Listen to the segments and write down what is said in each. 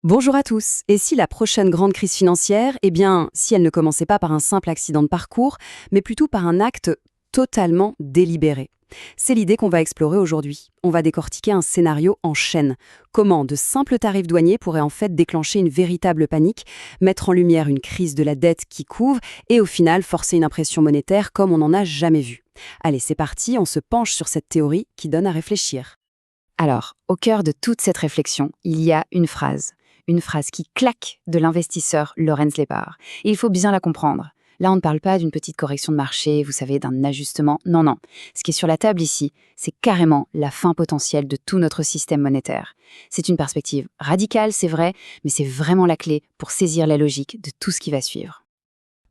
Bonjour à tous. Et si la prochaine grande crise financière, si elle ne commençait pas par un simple accident de parcours, mais plutôt par un acte totalement délibéré? C'est l'idée qu'on va explorer aujourd'hui. On va décortiquer un scénario en chaîne. Comment de simples tarifs douaniers pourraient en fait déclencher une véritable panique, mettre en lumière une crise de la dette qui couve et au final forcer une impression monétaire comme on n'en a jamais vu. Allez, c'est parti, on se penche sur cette théorie qui donne à réfléchir. Alors, au cœur de toute cette réflexion, il y a une phrase qui claque de l'investisseur Lorenz Lepard. Et il faut bien la comprendre. Là, on ne parle pas d'une petite correction de marché, vous savez, d'un ajustement. Non, non. Ce qui est sur la table ici, c'est carrément la fin potentielle de tout notre système monétaire. C'est une perspective radicale, c'est vrai, mais c'est vraiment la clé pour saisir la logique de tout ce qui va suivre.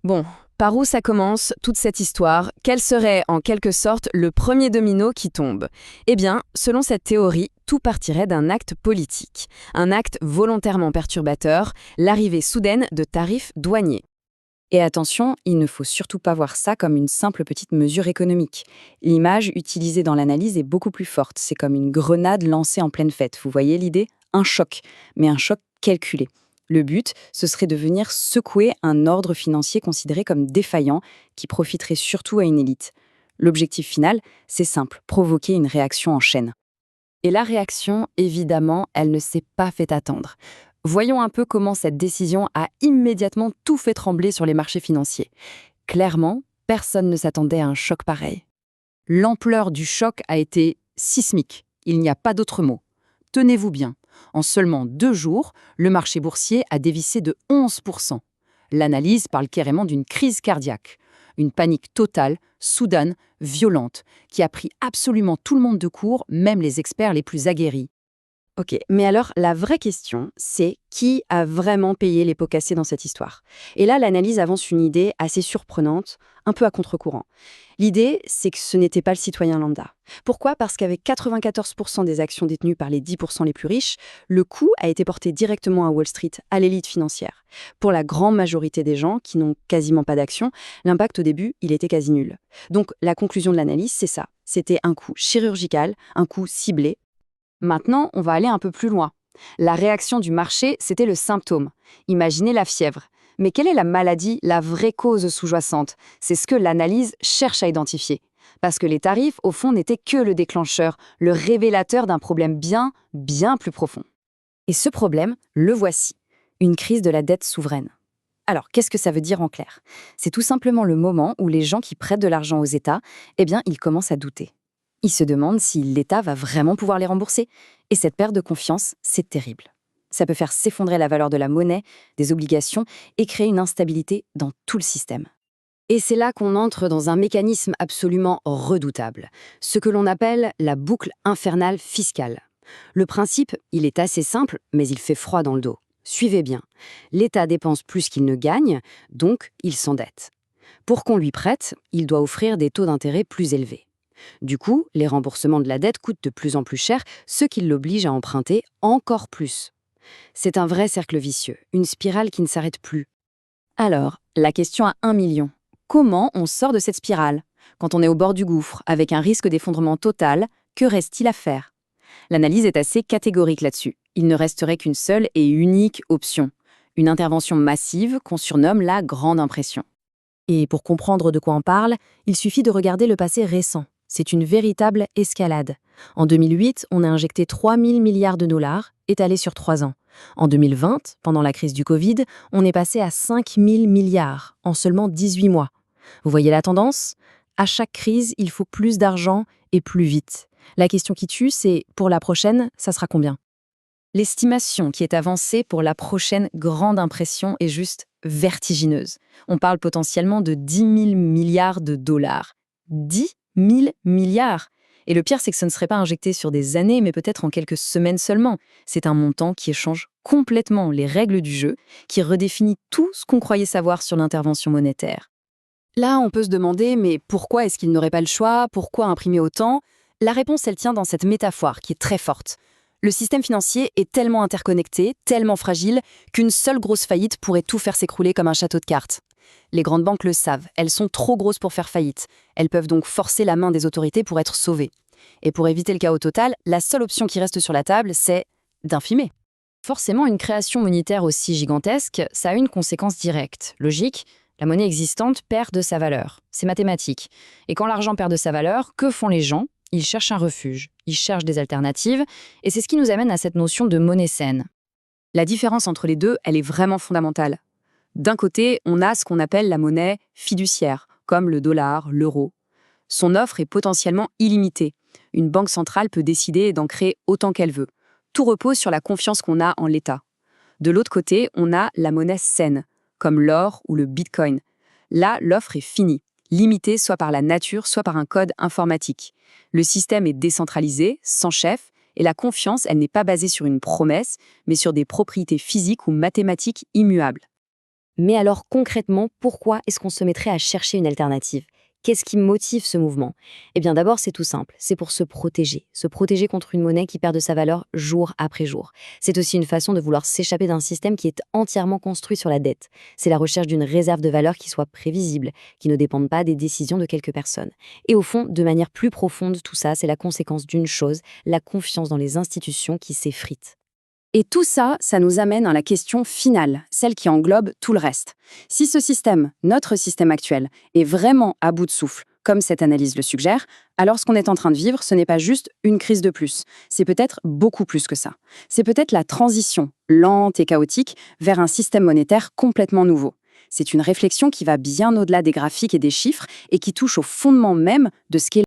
Bon, par où ça commence, toute cette histoire? Quel serait, en quelque sorte, le premier domino qui tombe? Eh bien, selon cette théorie, tout partirait d'un acte politique. Un acte volontairement perturbateur, l'arrivée soudaine de tarifs douaniers. Et attention, il ne faut surtout pas voir ça comme une simple petite mesure économique. L'image utilisée dans l'analyse est beaucoup plus forte. C'est comme une grenade lancée en pleine fête. Vous voyez l'idée? Un choc, mais un choc calculé. Le but, ce serait de venir secouer un ordre financier considéré comme défaillant, qui profiterait surtout à une élite. L'objectif final, c'est simple, provoquer une réaction en chaîne. Et la réaction, évidemment, elle ne s'est pas fait attendre. Voyons un peu comment cette décision a immédiatement tout fait trembler sur les marchés financiers. Clairement, personne ne s'attendait à un choc pareil. L'ampleur du choc a été sismique. Il n'y a pas d'autre mot. Tenez-vous bien, en seulement 2 jours, le marché boursier a dévissé de 11%. L'analyse parle carrément d'une crise cardiaque. Une panique totale, soudaine, violente, qui a pris absolument tout le monde de court, même les experts les plus aguerris. Ok, mais alors la vraie question, c'est qui a vraiment payé les pots cassés dans cette histoire? Et là, l'analyse avance une idée assez surprenante, un peu à contre-courant. L'idée, c'est que ce n'était pas le citoyen lambda. Pourquoi? Parce qu'avec 94% des actions détenues par les 10% les plus riches, le coût a été porté directement à Wall Street, à l'élite financière. Pour la grande majorité des gens qui n'ont quasiment pas d'actions, l'impact au début, il était quasi nul. Donc la conclusion de l'analyse, c'est ça. C'était un coup chirurgical, un coup ciblé. Maintenant, on va aller un peu plus loin. La réaction du marché, c'était le symptôme. Imaginez la fièvre. Mais quelle est la maladie, la vraie cause sous-jacente? C'est ce que l'analyse cherche à identifier. Parce que les tarifs, au fond, n'étaient que le déclencheur, le révélateur d'un problème bien, bien plus profond. Et ce problème, le voici. Une crise de la dette souveraine. Alors, qu'est-ce que ça veut dire en clair? C'est tout simplement le moment où les gens qui prêtent de l'argent aux États, ils commencent à douter. Ils se demandent si l'État va vraiment pouvoir les rembourser. Et cette perte de confiance, c'est terrible. Ça peut faire s'effondrer la valeur de la monnaie, des obligations, et créer une instabilité dans tout le système. Et c'est là qu'on entre dans un mécanisme absolument redoutable, ce que l'on appelle la boucle infernale fiscale. Le principe, il est assez simple, mais il fait froid dans le dos. Suivez bien. L'État dépense plus qu'il ne gagne, donc il s'endette. Pour qu'on lui prête, il doit offrir des taux d'intérêt plus élevés. Du coup, les remboursements de la dette coûtent de plus en plus cher, ce qui l'oblige à emprunter encore plus. C'est un vrai cercle vicieux, une spirale qui ne s'arrête plus. Alors, la question à 1 million. Comment on sort de cette spirale? Quand on est au bord du gouffre, avec un risque d'effondrement total, que reste-t-il à faire? L'analyse est assez catégorique là-dessus. Il ne resterait qu'une seule et unique option. Une intervention massive qu'on surnomme la grande impression. Et pour comprendre de quoi on parle, il suffit de regarder le passé récent. C'est une véritable escalade. En 2008, on a injecté 3 000 milliards de dollars, étalés sur 3 ans. En 2020, pendant la crise du Covid, on est passé à 5 000 milliards en seulement 18 mois. Vous voyez la tendance? À chaque crise, il faut plus d'argent et plus vite. La question qui tue, c'est pour la prochaine, ça sera combien? L'estimation qui est avancée pour la prochaine grande impression est juste vertigineuse. On parle potentiellement de 10 000 milliards de dollars. 10 000 milliards! Et le pire, c'est que ce ne serait pas injecté sur des années, mais peut-être en quelques semaines seulement. C'est un montant qui change complètement les règles du jeu, qui redéfinit tout ce qu'on croyait savoir sur l'intervention monétaire. Là, on peut se demander, mais pourquoi est-ce qu'il n'aurait pas le choix? Pourquoi imprimer autant? La réponse, elle tient dans cette métaphore qui est très forte. Le système financier est tellement interconnecté, tellement fragile, qu'une seule grosse faillite pourrait tout faire s'écrouler comme un château de cartes. Les grandes banques le savent, elles sont trop grosses pour faire faillite. Elles peuvent donc forcer la main des autorités pour être sauvées. Et pour éviter le chaos total, la seule option qui reste sur la table, c'est d'infimer. Forcément, une création monétaire aussi gigantesque, ça a une conséquence directe. Logique, la monnaie existante perd de sa valeur. C'est mathématique. Et quand l'argent perd de sa valeur, que font les gens? Ils cherchent un refuge, ils cherchent des alternatives, et c'est ce qui nous amène à cette notion de monnaie saine. La différence entre les deux, elle est vraiment fondamentale. D'un côté, on a ce qu'on appelle la monnaie fiduciaire, comme le dollar, l'euro. Son offre est potentiellement illimitée. Une banque centrale peut décider d'en créer autant qu'elle veut. Tout repose sur la confiance qu'on a en l'État. De l'autre côté, on a la monnaie saine, comme l'or ou le bitcoin. Là, l'offre est finie, limitée soit par la nature, soit par un code informatique. Le système est décentralisé, sans chef, et la confiance, elle n'est pas basée sur une promesse, mais sur des propriétés physiques ou mathématiques immuables. Mais alors concrètement, pourquoi est-ce qu'on se mettrait à chercher une alternative? Qu'est-ce qui motive ce mouvement? Eh bien d'abord, c'est tout simple, c'est pour se protéger contre une monnaie qui perd de sa valeur jour après jour. C'est aussi une façon de vouloir s'échapper d'un système qui est entièrement construit sur la dette. C'est la recherche d'une réserve de valeur qui soit prévisible, qui ne dépende pas des décisions de quelques personnes. Et au fond, de manière plus profonde, tout ça, c'est la conséquence d'une chose, la confiance dans les institutions qui s'effrite. Et tout ça, ça nous amène à la question finale, celle qui englobe tout le reste. Si ce système, notre système actuel, est vraiment à bout de souffle, comme cette analyse le suggère, alors ce qu'on est en train de vivre, ce n'est pas juste une crise de plus. C'est peut-être beaucoup plus que ça. C'est peut-être la transition, lente et chaotique, vers un système monétaire complètement nouveau. C'est une réflexion qui va bien au-delà des graphiques et des chiffres et qui touche au fondement même de ce qu'est